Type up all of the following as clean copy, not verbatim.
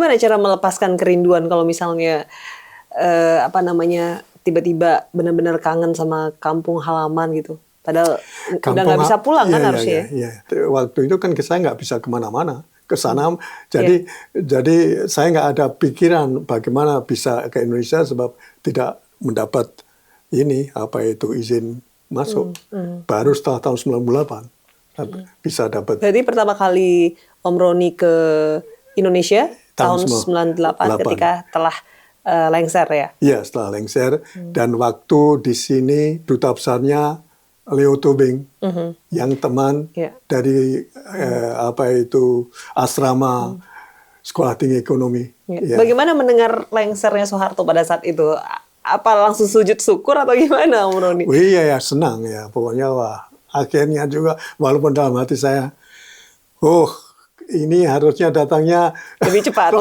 gimana cara melepaskan kerinduan kalau misalnya tiba-tiba benar-benar kangen sama kampung halaman gitu? Padahal udah nggak bisa pulang kan harusnya. Iya. Waktu itu kan saya nggak bisa kemana-mana ke sana. Jadi saya nggak ada pikiran bagaimana bisa ke Indonesia sebab tidak mendapat izin masuk. Baru setelah tahun 98 bisa dapat. Berarti pertama kali Om Roni ke Indonesia tahun 98 ketika telah lengser ya? Iya, setelah lengser. Dan waktu di sini duta besarnya Leo Tobing, yang teman dari asrama Sekolah Tinggi Ekonomi. Ya. Bagaimana mendengar lengsernya Soeharto pada saat itu? Apa langsung sujud syukur atau gimana, Om Roni? Iya ya, senang ya. Pokoknya akhirnya juga, walaupun dalam hati saya, ini harusnya datangnya lebih cepat.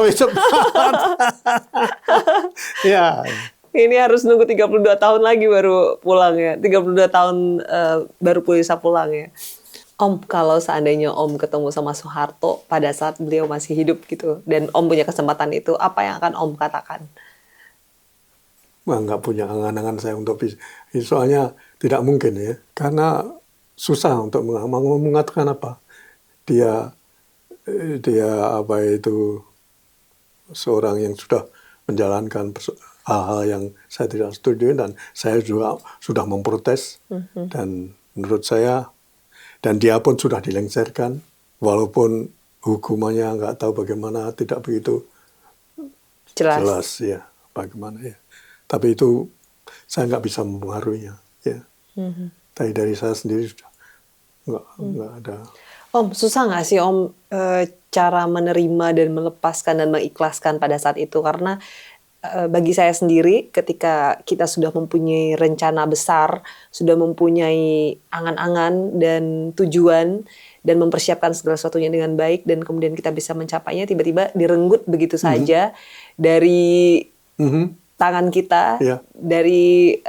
Ya. Ini harus nunggu 32 tahun lagi baru pulang ya. 32 tahun baru bisa pulang ya. Om, kalau seandainya Om ketemu sama Soeharto pada saat beliau masih hidup gitu, dan Om punya kesempatan itu, apa yang akan Om katakan? Nggak punya angan-angan saya untuk bisa. Soalnya tidak mungkin ya. Karena susah untuk mengatakan apa. Dia seorang yang sudah menjalankan hal-hal yang saya tidak setuju, dan saya juga sudah memprotes. Dan menurut saya, dan dia pun sudah dilengserkan, walaupun hukumannya nggak tahu bagaimana, tidak begitu jelas ya bagaimana ya. Tapi itu saya nggak bisa mempengaruhinya ya. Tapi dari saya sendiri sudah nggak ada. Om, susah nggak sih Om cara menerima dan melepaskan dan mengikhlaskan pada saat itu? Karena bagi saya sendiri, ketika kita sudah mempunyai rencana besar, sudah mempunyai angan-angan dan tujuan, dan mempersiapkan segala sesuatunya dengan baik, dan kemudian kita bisa mencapainya, tiba-tiba direnggut begitu saja dari tangan kita, dari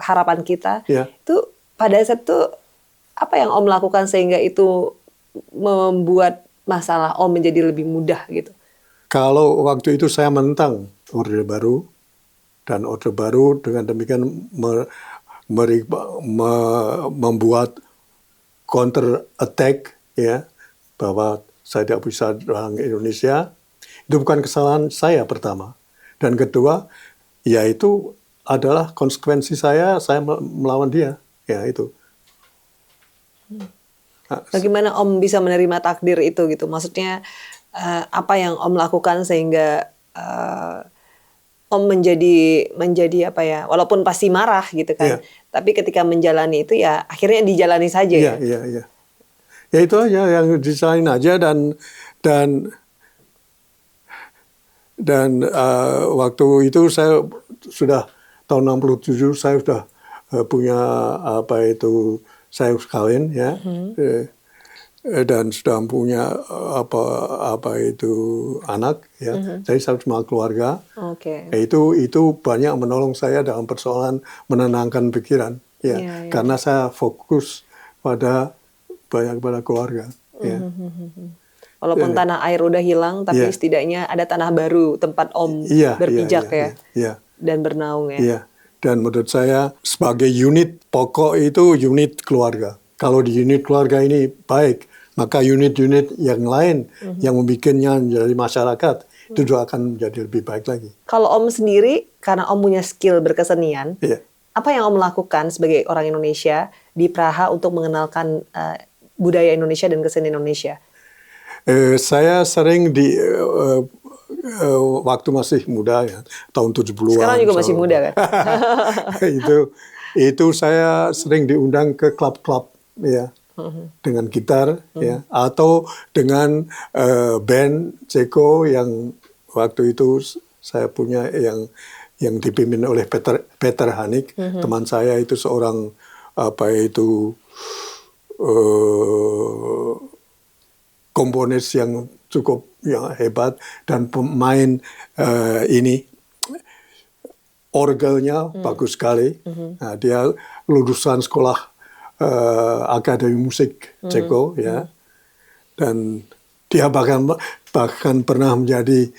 harapan kita. Itu pada saat itu apa yang Om lakukan sehingga itu membuat masalah Om menjadi lebih mudah gitu? Kalau waktu itu saya menentang Orde Baru, dan Orde Baru dengan demikian membuat counter attack ya, bahwa saya tidak bisa orang Indonesia. Itu bukan kesalahan saya pertama, dan kedua yaitu adalah konsekuensi saya melawan dia ya itu. Bagaimana Om bisa menerima takdir itu gitu? Maksudnya apa yang Om lakukan sehingga Om menjadi apa ya? Walaupun pasti marah gitu kan, tapi ketika menjalani itu ya akhirnya dijalani saja. Iya. Ya itu aja yang dijalani aja, dan waktu itu saya sudah tahun 67 saya sudah punya saya kawin ya. Dan sudah punya anak ya. Jadi saya cuma keluarga. Itu banyak menolong saya dalam persoalan menenangkan pikiran ya. Karena saya fokus pada keluarga ya. Walaupun tanah air udah hilang, tapi setidaknya ada tanah baru tempat Om berpijak ya. Dan bernaung ya. Iya. Dan menurut saya sebagai unit pokok itu unit keluarga. Kalau di unit keluarga ini baik, maka unit-unit yang lain yang membuatnya menjadi masyarakat itu juga akan menjadi lebih baik lagi. Kalau Om sendiri, karena Om punya skill berkesenian, apa yang Om lakukan sebagai orang Indonesia di Praha untuk mengenalkan budaya Indonesia dan kesenian Indonesia? Saya sering waktu masih muda ya, tahun 70-an. Sekarang juga masih muda kan? itu saya sering diundang ke klub-klub ya, dengan gitar ya, atau dengan band Ceko yang waktu itu saya punya yang dipimpin oleh Peter Hanik, teman saya itu seorang komponis yang cukup hebat, dan pemain orgelnya bagus sekali. Nah, dia lulusan sekolah Akademi Musik Ceko ya, dan dia bahkan bahkan pernah menjadi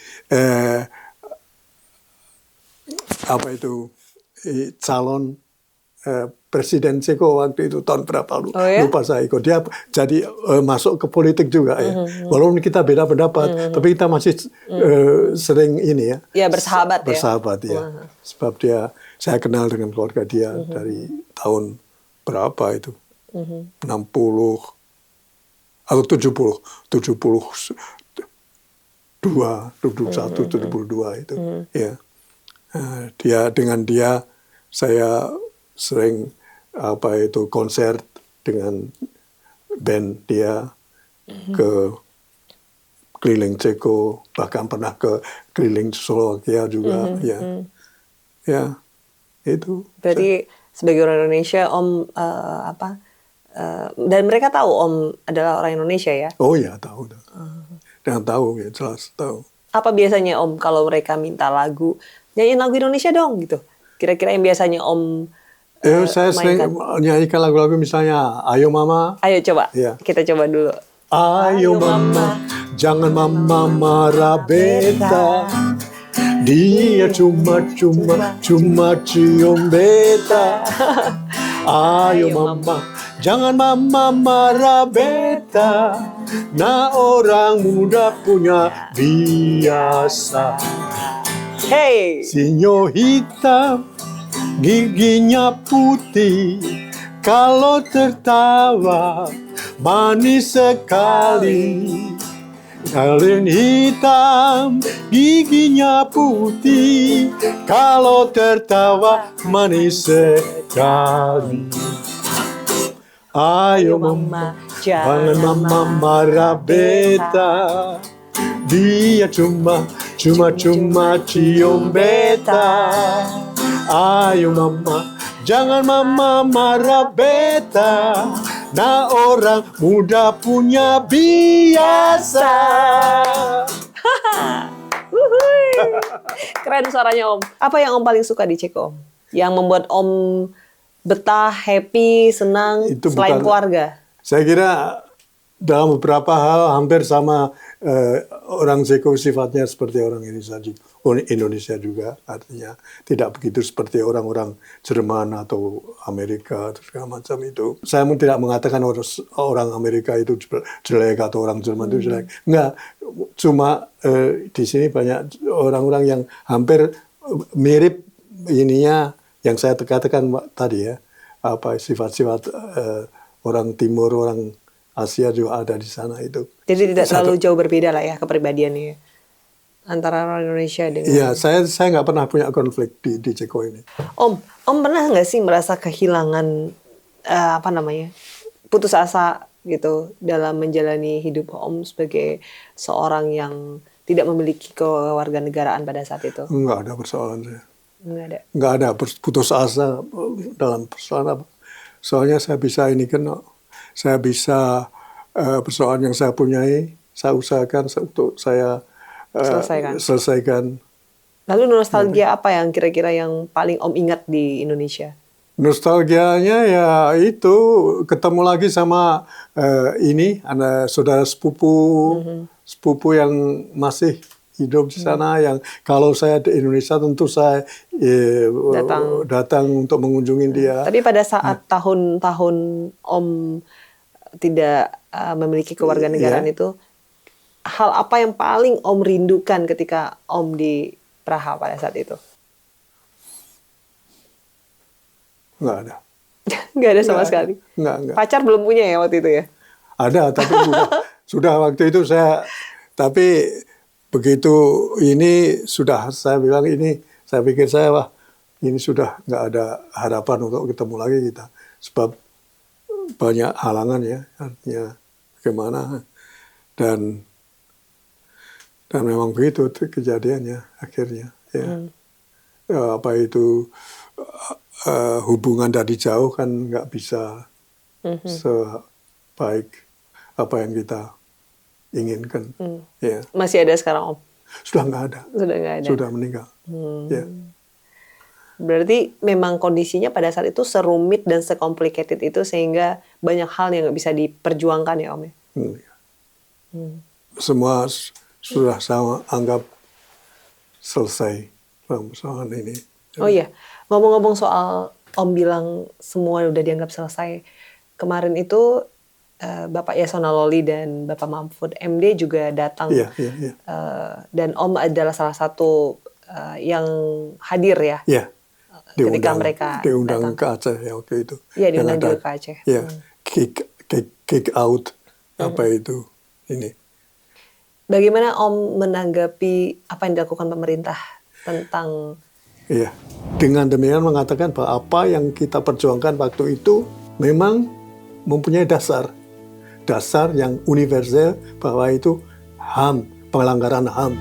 calon Presiden Ceko waktu itu tahun berapa Oh ya? lupa saya ikut. Dia jadi masuk ke politik juga ya. Walaupun kita beda pendapat, tapi kita masih sering ini ya. Ya bersahabat ya. Bersahabat ya. Sebab saya kenal dengan keluarga dia dari tahun berapa itu? 60 atau 70, 72 itu. Ya. Dengan dia saya sering konser dengan band dia ke keliling Ceko, bahkan pernah ke keliling Slovakia juga. Ya, itu. Berarti sebagai orang Indonesia, Om dan mereka tahu Om adalah orang Indonesia ya? Oh ya, tahu. Dan tahu ya, jelas tahu. Apa biasanya Om kalau mereka minta lagu, nyanyiin lagu Indonesia dong gitu? Kira-kira yang biasanya Om saya sering nyanyikan lagu-lagu misalnya Ayo Mama. Ayo coba, Ya. kita coba dulu. Ayo Mama, jangan Mama marah beta. Dia cuma cium beta. Ayo Mama, jangan Mama marah beta. Nah orang muda punya biasa. Hey, Sinyo hitam, giginya putih, kalau tertawa manis sekali. Kalian hitam, giginya putih, kalau tertawa manis sekali. Ayo Mama, jangan Mama marah beta. Dia cuma cium beta. Ayo Mama, jangan Mama marah beta. Nah orang muda punya biasa. keren suaranya Om. Apa yang Om paling suka di Ceko Om? Yang membuat Om betah, happy, senang selain keluarga? Saya kira dalam beberapa hal hampir sama orang Ceko sifatnya seperti orang Indonesia juga, artinya tidak begitu seperti orang-orang Jerman atau Amerika atau segala macam itu. Saya tidak mengatakan orang Amerika itu jelek atau orang Jerman itu jelek. Enggak, cuma di sini banyak orang-orang yang hampir mirip ininya yang saya katakan tadi ya, sifat-sifat orang Timur, orang Asia juga ada di sana itu. Jadi tidak terlalu jauh berbeda lah ya kepribadiannya antara orang Indonesia dengan. Iya, saya nggak pernah punya konflik di Ceko ini. Om pernah nggak sih merasa kehilangan putus asa gitu dalam menjalani hidup Om sebagai seorang yang tidak memiliki kewarganegaraan pada saat itu? Nggak ada persoalan saya. Nggak ada putus asa dalam persoalan apa. Soalnya saya bisa saya bisa persoalan yang saya punyai, saya usahakan untuk saya selesaikan. Lalu nostalgia apa yang kira-kira yang paling Om ingat di Indonesia? Nostalgianya ya itu ketemu lagi sama anak saudara sepupu yang masih hidup di sana, yang kalau saya di Indonesia tentu saya datang untuk mengunjungi dia. Tapi pada saat tahun-tahun Om tidak memiliki kewarganegaraan itu, hal apa yang paling Om rindukan ketika Om di Praha pada saat itu? Nggak ada. Nggak ada sama sekali? Nggak. Pacar belum punya ya waktu itu ya? Ada, tapi sudah waktu itu tapi begitu ini sudah saya bilang saya pikir ini sudah nggak ada harapan untuk ketemu lagi kita. Sebab banyak halangan ya, artinya bagaimana. Dan memang begitu kejadiannya akhirnya. Ya. Hubungan dari jauh kan nggak bisa sebaik apa yang kita inginkan. Ya. Masih ada sekarang Om? Sudah nggak ada. Sudah nggak ada. Sudah meninggal. Ya. Berarti memang kondisinya pada saat itu serumit dan sekomplikated itu sehingga banyak hal yang nggak bisa diperjuangkan ya Om ya? Semua sudah saya anggap selesai permasalahan ini. Oh iya, ngomong-ngomong soal Om bilang semua udah dianggap selesai. Kemarin itu Bapak Yasona Lawli dan Bapak Mahfud MD juga datang. Iya, iya, iya. Dan Om adalah salah satu yang hadir ya. Iya. Ketika mereka diundang datang. ke Aceh ya waktu itu. Iya, diundang Yang ada, juga ke Aceh. Ya, kick out apa itu ini. Bagaimana Om menanggapi apa yang dilakukan pemerintah tentang Iya. Dengan demikian mengatakan bahwa apa yang kita perjuangkan waktu itu memang mempunyai dasar yang universal bahwa itu HAM, pelanggaran HAM.